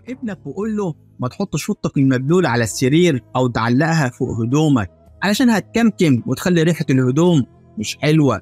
ابنك وقول له ما تحطش فوطك المبلول على السرير أو تعلقها فوق هدومك علشان هتكمكم وتخلي ريحة الهدوم مش حلوة،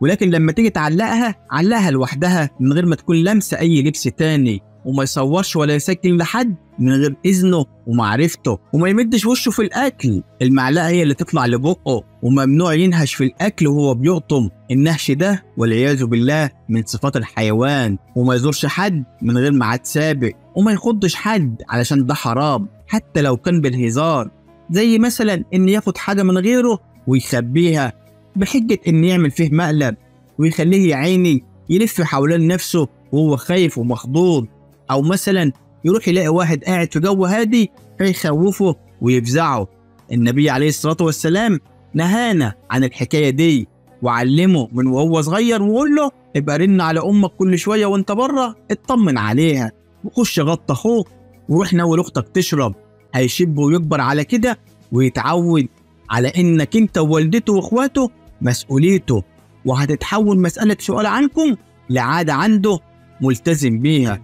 ولكن لما تيجي تعلقها علقها لوحدها من غير ما تكون لامسة أي لبس تاني، وما يصورش ولا يسجل لحد من غير إذنه ومعرفته، وما يمدش وشه في الأكل، المعلقة هي اللي تطلع لبقه، وممنوع ينهش في الأكل وهو بيقطم، النهش ده والعياذ بالله من صفات الحيوان، وما يزورش حد من غير ميعاد سابق، وما يخضش حد علشان ده حرام حتى لو كان بالهزار، زي مثلا إن ياخد حاجة من غيره ويخبيها بحجة إن يعمل فيه مقلب ويخليه يا عيني يلف حوالين نفسه وهو خايف ومخضوض، أو مثلا يروح يلاقي واحد قاعد في جو هادي فيخوفه ويفزعه. النبي عليه الصلاة والسلام نهانا عن الحكاية دي وعلمه من وهو صغير وقول له ابقى رن على أمك كل شوية وانت بره اطمن عليها، وخش غطى أخوك وروح ناول أختك تشرب، هيشب ويكبر على كده ويتعود على إنك انت ووالدته واخواته مسؤوليته، وهتتحول مسألة سؤال عنكم لعادة عنده ملتزم بيها.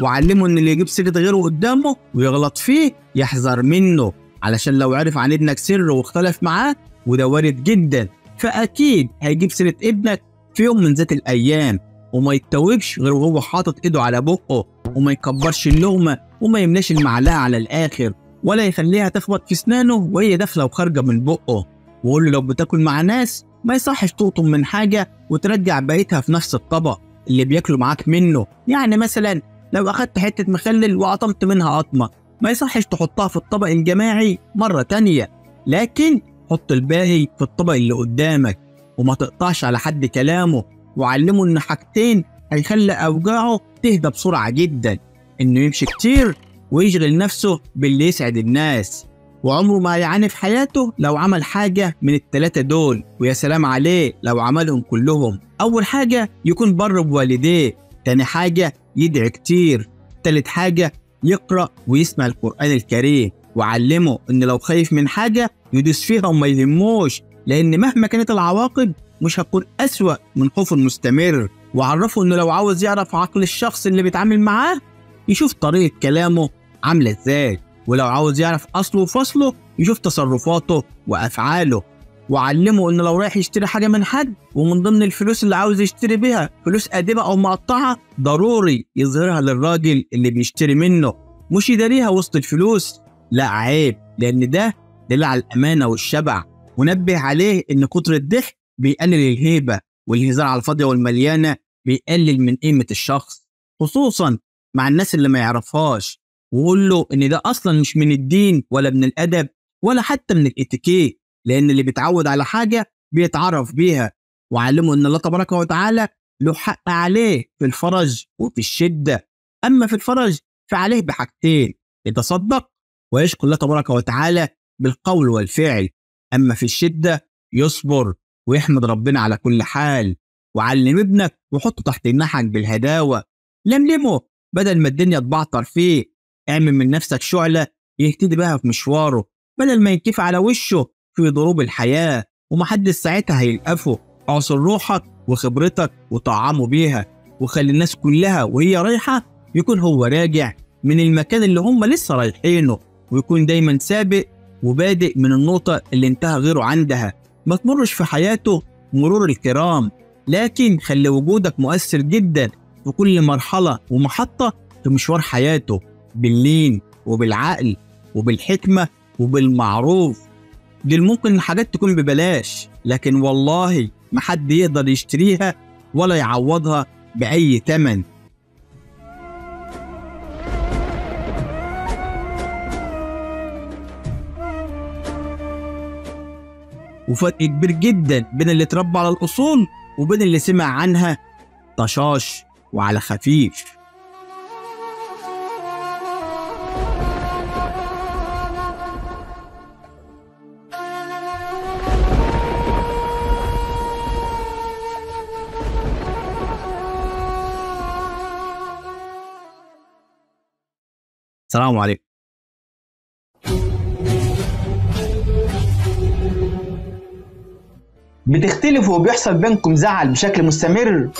وعلمه ان اللي يجيب سيرة غيره قدامه ويغلط فيه يحذر منه، علشان لو عرف عن ابنك سر واختلف معاه وده وارد جدا فأكيد هيجيب سيرة ابنك في يوم من ذات الأيام، وما يتوبش غير وهو حاطط ايده على بقه، وما يكبرش اللقمة وما يملاش المعلقة على الآخر، ولا يخليها تخبط في اسنانه وهي داخلة وخارجة من بقه. وقول له لو بتاكل مع ناس ما يصحش تقطم من حاجة وترجع بقيتها في نفس الطبق اللي بياكلوا معاك منه، يعني مثلا لو أخدت حتة مخلل وقطمت منها قطمة ما يصحش تحطها في الطبق الجماعي مرة تانية، لكن حط الباقي في الطبق اللي قدامك، وما تقطعش على حد كلامه. وعلمه إن حاجتين هيخلي أوجاعه تهدى بسرعة جدا، إنه يمشي كتير ويشغل نفسه باللي يسعد الناس، وعمره ما يعاني في حياته لو عمل حاجة من التلاتة دول، ويا سلام عليه لو عملهم كلهم. أول حاجة يكون بر بوالديه، تاني حاجة يدعي كتير، تالت حاجة يقرأ ويسمع القرآن الكريم. وعلمه إن لو خايف من حاجة يدوس فيها وما يهموش، لأن مهما كانت العواقب مش هتكون أسوأ من خوفه المستمر. وعرفه إنه لو عاوز يعرف عقل الشخص اللي بيتعامل معاه يشوف طريقة كلامه عاملة إزاي، ولو عاوز يعرف أصله وفصله يشوف تصرفاته وأفعاله. وعلمه إنه لو رايح يشتري حاجة من حد ومن ضمن الفلوس اللي عاوز يشتري بيها فلوس قادمة أو مقطعة ضروري يظهرها للراجل اللي بيشتري منه، مش يداريها وسط الفلوس، لا عيب، لأن ده دليل على الأمانة والشبع. ونبه عليه إن كتر الضحك بيقلل الهيبة، والهزار على الفاضية والمليانة بيقلل من قيمة الشخص خصوصا مع الناس اللي ما يعرفهاش. وقول له إن ده أصلا مش من الدين ولا من الأدب ولا حتى من الإتيكيت، لأن اللي بيتعود على حاجة بيتعرف بيها. وعلمه إن الله تبارك وتعالى له حق عليه في الفرج وفي الشدة، أما في الفرج فعليه بحاجتين: يتصدق ويشكر الله تبارك وتعالى بالقول والفعل، أما في الشدة يصبر ويحمد ربنا على كل حال. وعلم ابنك وحطه تحت جناحك بالهداوة، لملمه بدل ما الدنيا تبعطر فيه، اعمل من نفسك شعلة يهتدي بها في مشواره بدل ما ينكف على وشه في ضروب الحياة ومحدش ساعتها هيلقفه. اعصر روحك وخبرتك وطعمه بيها، وخلي الناس كلها وهي رايحة يكون هو راجع من المكان اللي هم لسه رايحينه، ويكون دايما سابق وبادئ من النقطة اللي انتهى غيره عندها. ما تمرش في حياته مرور الكرام، لكن خلي وجودك مؤثر جدا في كل مرحلة ومحطة في مشوار حياته، باللين وبالعقل وبالحكمة وبالمعروف. دي ممكن الحاجات تكون ببلاش، لكن والله ما حد يقدر يشتريها ولا يعوضها بأي تمن. وفرق كبير جدا بين اللي اتربى على الأصول وبين اللي سمع عنها طشاش وعلى خفيف. السلام عليكم. بتختلفوا وبيحصل بينكم زعل بشكل مستمر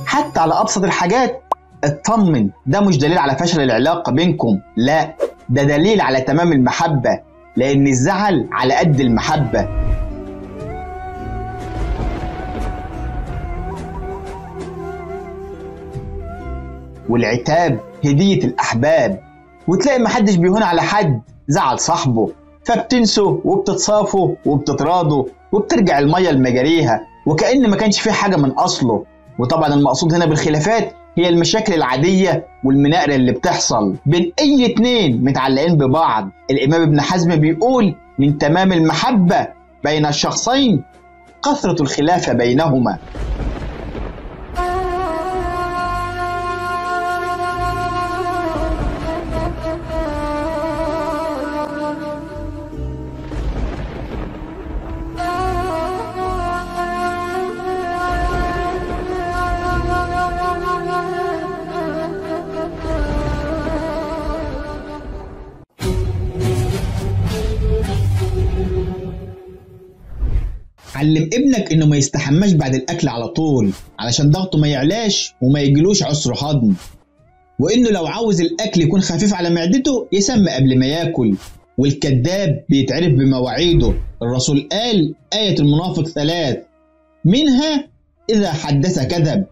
حتى على أبسط الحاجات؟ اطمن، ده مش دليل على فشل العلاقة بينكم، لا، ده دليل على تمام المحبة، لأن الزعل على قد المحبة. والعتاب هدية الأحباب، وتلاقي محدش بيهون على حد زعل صاحبه، فبتنسوا وبتتصافوا وبتتراضوا وبترجع المية لمجاريها وكأن ما كانش فيه حاجة من أصله. وطبعا المقصود هنا بالخلافات هي المشاكل العادية والمناقرة اللي بتحصل بين أي اتنين متعلقين ببعض. الإمام ابن حزم بيقول من تمام المحبة بين الشخصين كثرة الخلاف بينهما. علم ابنك انه ما يستحماش بعد الاكل على طول علشان ضغطه ما يعلاش وما يجيلوش عسر هضم، وانه لو عاوز الاكل يكون خفيف على معدته يسمي قبل ما ياكل، والكذاب بيتعرف بمواعيده. الرسول قال آية المنافق 3 منها إذا حدث كذب،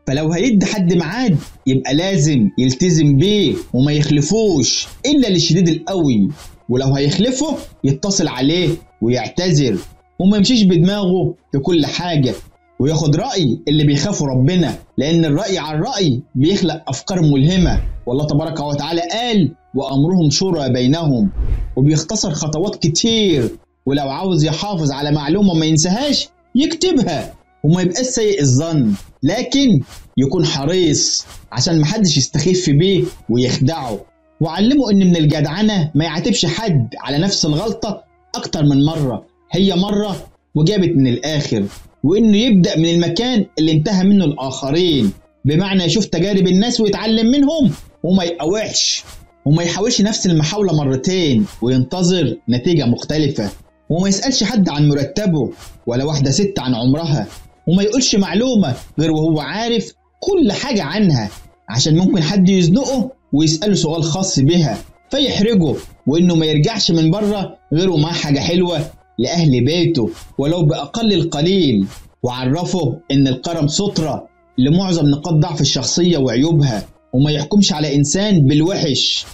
فلو هيدي حد ميعاد يبقى لازم يلتزم بيه وما يخلفوش إلا للشديد القوي، ولو هيخلفه يتصل عليه ويعتذر وما يمشيش بدماغه في كل حاجة، وياخد رأي اللي بيخافوا ربنا، لأن الرأي عن رأي بيخلق أفكار ملهمة. والله تبارك وتعالى قال وأمرهم شورى بينهم، وبيختصر خطوات كتير، ولو عاوز يحافظ على معلومة ما ينساهاش يكتبها وما يبقاش سيء الظن، لكن يكون حريص عشان محدش يستخف بيه ويخدعه. وعلمه إن من الجدعنة ما يعاتبش حد على نفس الغلطة أكتر من مرة، هي مرة وجابت من الآخر، وإنه يبدأ من المكان اللي انتهى منه الآخرين، بمعنى يشوف تجارب الناس ويتعلم منهم وما يقاوحش، وما يحاولش نفس المحاولة مرتين وينتظر نتيجة مختلفة، وما يسألش حد عن مرتبه ولا واحدة ست عن عمرها، وما يقولش معلومة غير وهو عارف كل حاجة عنها، عشان ممكن حد يزنقه ويسأله سؤال خاص بها فيحرجه، وإنه ما يرجعش من بره غير ومعاه حاجة حلوة لأهل بيته ولو بأقل القليل، وعرفه إن الكرم سترة لمعظم نقاط ضعف الشخصية وعيوبها، وما يحكمش على إنسان بالوحش،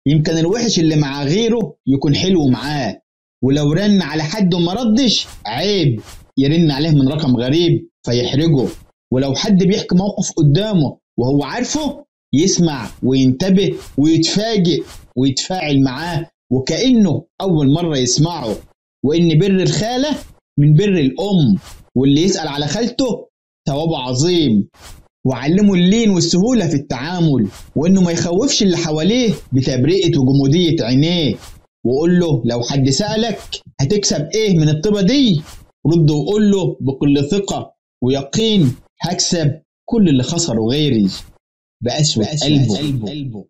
يمكن الوحش اللي مع غيره يكون حلو معاه، ولو رن على حد وما ردش عيب يرن عليه من رقم غريب فيحرجه، ولو حد بيحكي موقف قدامه وهو عارفه يسمع وينتبه ويتفاجئ ويتفاعل معاه وكأنه أول مرة يسمعه، وإن بر الخالة من بر الأم، واللي يسأل على خالته ثوابه عظيم. وعلمه اللين والسهولة في التعامل، وإنه ما يخوفش اللي حواليه بتبرئة وجمودية عينيه، وقول له لو حد سألك هتكسب إيه من الطيبة دي رد وقول له بكل ثقة ويقين هكسب كل اللي خسره غيري بقسوة قلبه.